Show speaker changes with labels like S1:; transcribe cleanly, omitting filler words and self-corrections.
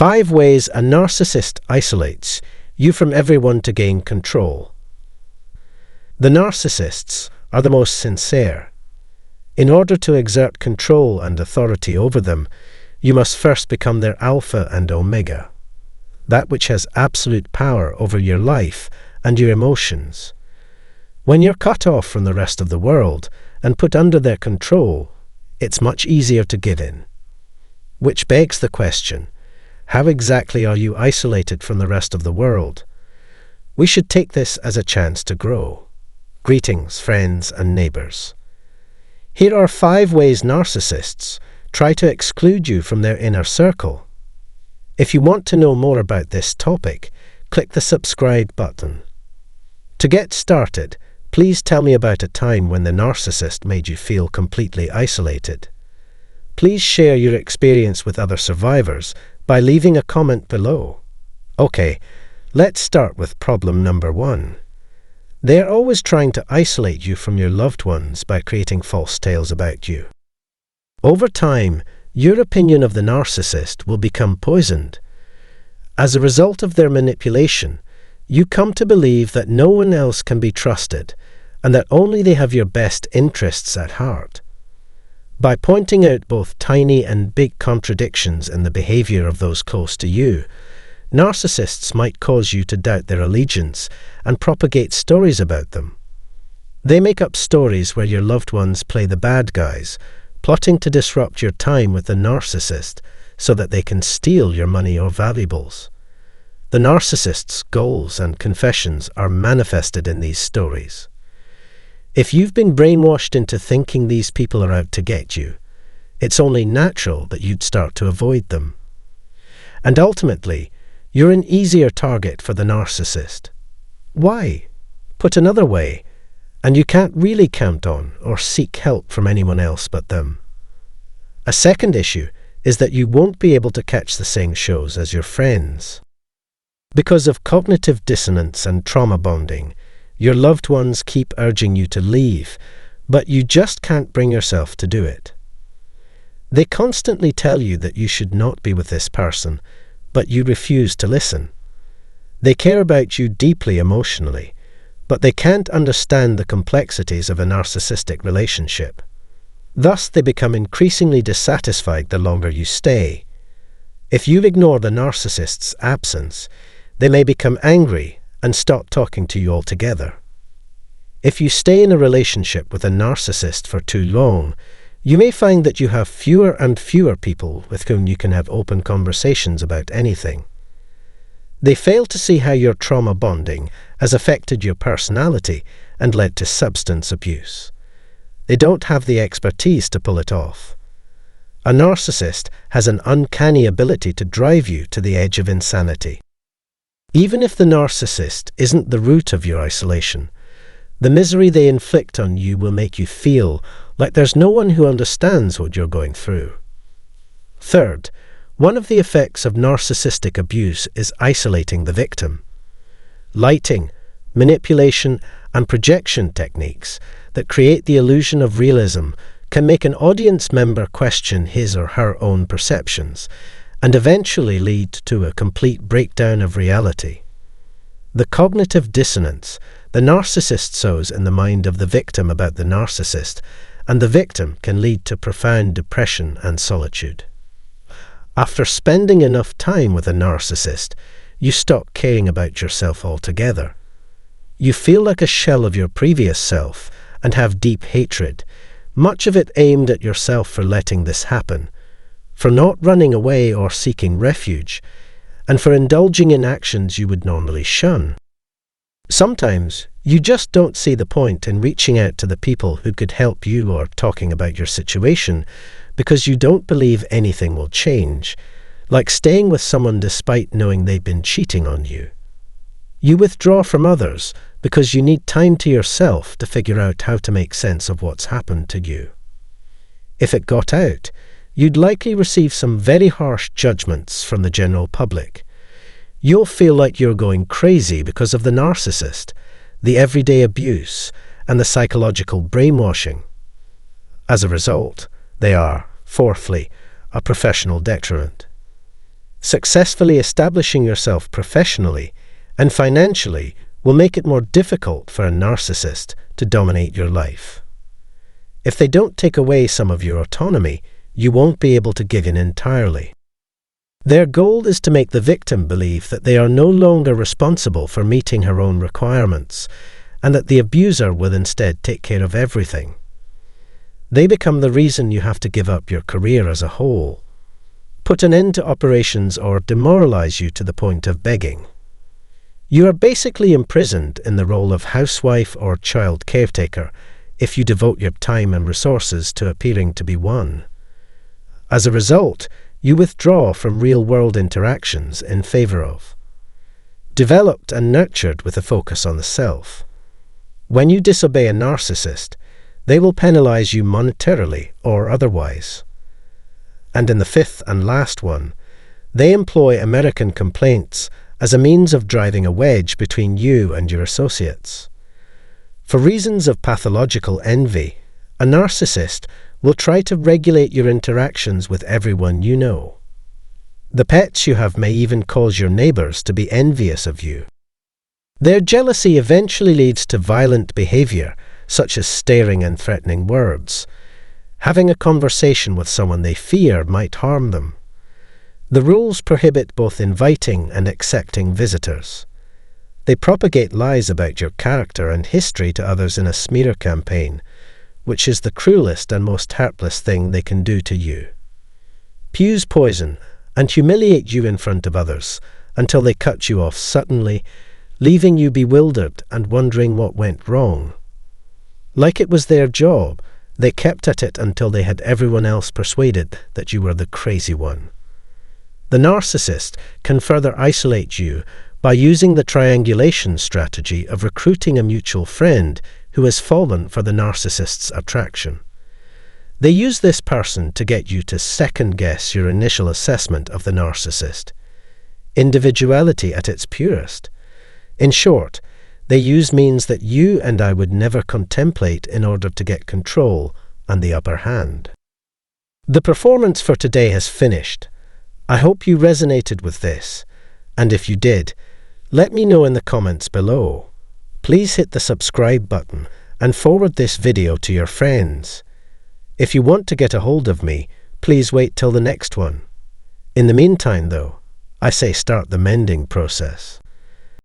S1: 5 ways a narcissist isolates you from everyone to gain control. The narcissists are the most sincere. In order to exert control and authority over them, you must first become their alpha and omega, that which has absolute power over your life and your emotions. When you're cut off from the rest of the world and put under their control, it's much easier to give in. Which begs the question, how exactly are you isolated from the rest of the world? We should take this as a chance to grow. Greetings, friends and neighbours. Here are 5 ways narcissists try to exclude you from their inner circle. If you want to know more about this topic, click the subscribe button. To get started, please tell me about a time when the narcissist made you feel completely isolated. Please share your experience with other survivors by leaving a comment below. Okay, let's start with problem number 1. They are always trying to isolate you from your loved ones by creating false tales about you. Over time, your opinion of the narcissist will become poisoned. As a result of their manipulation, you come to believe that no one else can be trusted and that only they have your best interests at heart. By pointing out both tiny and big contradictions in the behavior of those close to you, narcissists might cause you to doubt their allegiance and propagate stories about them. They make up stories where your loved ones play the bad guys, plotting to disrupt your time with the narcissist so that they can steal your money or valuables. The narcissist's goals and confessions are manifested in these stories. If you've been brainwashed into thinking these people are out to get you, it's only natural that you'd start to avoid them. And ultimately, you're an easier target for the narcissist. Why? Put another way, and you can't really count on or seek help from anyone else but them. A second issue is that you won't be able to catch the same shows as your friends. Because of cognitive dissonance and trauma bonding, your loved ones keep urging you to leave, but you just can't bring yourself to do it. They constantly tell you that you should not be with this person, but you refuse to listen. They care about you deeply emotionally, but they can't understand the complexities of a narcissistic relationship. Thus, they become increasingly dissatisfied the longer you stay. If you ignore the narcissist's absence, they may become angry and stop talking to you altogether. If you stay in a relationship with a narcissist for too long, you may find that you have fewer and fewer people with whom you can have open conversations about anything. They fail to see how your trauma bonding has affected your personality and led to substance abuse. They don't have the expertise to pull it off. A narcissist has an uncanny ability to drive you to the edge of insanity. Even if the narcissist isn't the root of your isolation, the misery they inflict on you will make you feel like there's no one who understands what you're going through. Third, one of the effects of narcissistic abuse is isolating the victim. Lighting, manipulation, and projection techniques that create the illusion of realism can make an audience member question his or her own perceptions, and eventually lead to a complete breakdown of reality. The cognitive dissonance the narcissist sows in the mind of the victim about the narcissist and the victim can lead to profound depression and solitude. After spending enough time with a narcissist, you stop caring about yourself altogether. You feel like a shell of your previous self and have deep hatred, much of it aimed at yourself for letting this happen, for not running away or seeking refuge, and for indulging in actions you would normally shun. Sometimes you just don't see the point in reaching out to the people who could help you or talking about your situation because you don't believe anything will change, like staying with someone despite knowing they've been cheating on you. You withdraw from others because you need time to yourself to figure out how to make sense of what's happened to you. If it got out, you'd likely receive some very harsh judgments from the general public. You'll feel like you're going crazy because of the narcissist, the everyday abuse, and the psychological brainwashing. As a result, they are, fourthly, a professional detriment. Successfully establishing yourself professionally and financially will make it more difficult for a narcissist to dominate your life. If they don't take away some of your autonomy, you won't be able to give in entirely. Their goal is to make the victim believe that they are no longer responsible for meeting her own requirements, and that the abuser will instead take care of everything. They become the reason you have to give up your career as a whole, put an end to operations, or demoralize you to the point of begging. You are basically imprisoned in the role of housewife or child caretaker if you devote your time and resources to appearing to be one. As a result, you withdraw from real-world interactions in favor of developed and nurtured with a focus on the self. When you disobey a narcissist, they will penalize you monetarily or otherwise. And in the fifth and last one, they employ American complaints as a means of driving a wedge between you and your associates. For reasons of pathological envy, a narcissist will try to regulate your interactions with everyone you know. The pets you have may even cause your neighbors to be envious of you. Their jealousy eventually leads to violent behavior, such as staring and threatening words. Having a conversation with someone they fear might harm them. The rules prohibit both inviting and accepting visitors. They propagate lies about your character and history to others in a smear campaign, which is the cruelest and most heartless thing they can do to you. Use poison and humiliate you in front of others until they cut you off suddenly, leaving you bewildered and wondering what went wrong. Like it was their job, they kept at it until they had everyone else persuaded that you were the crazy one. The narcissist can further isolate you by using the triangulation strategy of recruiting a mutual friend who has fallen for the narcissist's attraction. They use this person to get you to second-guess your initial assessment of the narcissist. Individuality at its purest. In short, they use means that you and I would never contemplate in order to get control and the upper hand. The performance for today has finished. I hope you resonated with this, and if you did, let me know in the comments below. Please hit the subscribe button and forward this video to your friends. If you want to get a hold of me, please wait till the next one. In the meantime, though, I say start the mending process.